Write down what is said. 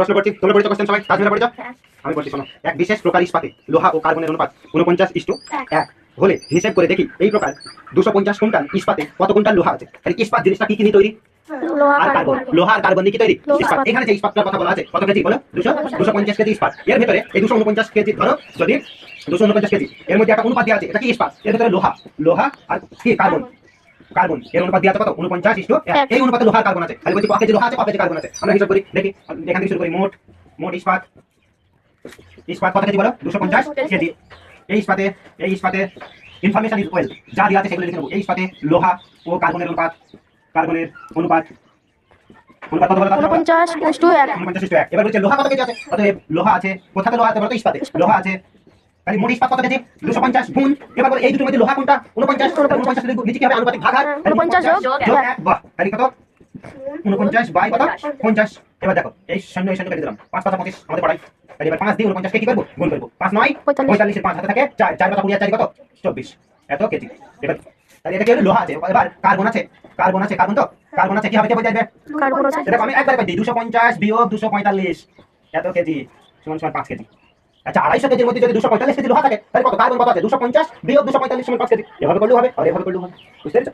প্রশ্ন করছি, তোমরা পড়েছো কোশ্চেন সবাই? তাজমিলা পড়েছো? আমি বলছি শোনো। এক বিশেষ প্রকার ইস্পাতে লোহা ও কার্বনের অনুপাত 49:1 হলে হিসেব করে দেখি এই প্রকার 250 কুইন্টাল ইস্পাতে কত কুইন্টাল লোহা আছে। তাহলে ইস্পাত জিনিসটা কি কি নিয়ে তৈরি? আর কার্বন। লোহা আর কার্বন নিয়ে কি তৈরি? ইস্পাত। এখানে যে ইস্পাতটার কথা বলা আছে কত কেজি বলো? 250 কেজি ইস্পাত। এর ভিতরে এই 249 কেজি ধরো, যদি 249 কেজি এর মধ্যে একটা অনুপাত দেওয়া আছে, এটা কি ইস্পাত? এর ভিতরে লোহা আর কি কার্বন। কার্বন এর অনুপাত দেওয়া আছে কত? 49:1। এই অনুপাতে লোহার কার্বন আছে। আমি বলছি ক কেজি লোহা আছে, ক কেজি কার্বন আছে। আমরা হিসাব করি দেখি। এখান থেকে শুরু করি। মোট ইস্পাত কত কেজি বলো? 250 কেজি। এই ইস্পাতে ইনফরমেশন ইজ ওয়েল, যা দেওয়া আছে সেগুলো লিখে নেবো। এই ইস্পাতে লোহা ও কার্বনের অনুপাত কত বলো? 49:1। 49:1। এবার বলছে লোহা কত কেজি আছে? অতএব লোহা আছে, কোথাতে লোহা আছে বলো তো? ইস্পাতে লোহা আছে। তাহলে মোট ইস্পাত কত কেজি? 250 গুণ। এবার বলো এই দুটোর মধ্যে লোহা কোনটা? 49 নিচে কি হবে? আনুপাতিক ভাগ। 49 যোগ 1। বাহ, তাহলে কত? 49 বাই কত? 50। এবার দেখো এই শূন্য কেটে দিলাম। 5 5 25 আমাদের পড়াই। তাহলে এবার 5 দিয়ে 49 কে কি করব? গুণ করব। 5 9 45 এর 5 হাতে থাকে 4 4 কথা 20 আর 4 কত? 24। এত কেজি। এবার তাহলে এটা কি হলো? লোহা আছে। এবার কার্বন আছে কার্বন তো কার্বন আছে, কি হবে? কে বলতে যাবে? কার্বন আছে। এটা আমি একবার কই দিই। 250 বিয়োগ 245 এত কেজি সমান 5 কেজি। আচ্ছা, 250 কেজির মধ্যে যদি 245 কেজি লোহা থাকে তাহলে কত? কার্বন কত আছে? 250 বিয়োগ 245 সমান 5 কেজি। এভাবে করলেও হবে আর এভাবে করলেও হবে। বুঝতে পেরেছো?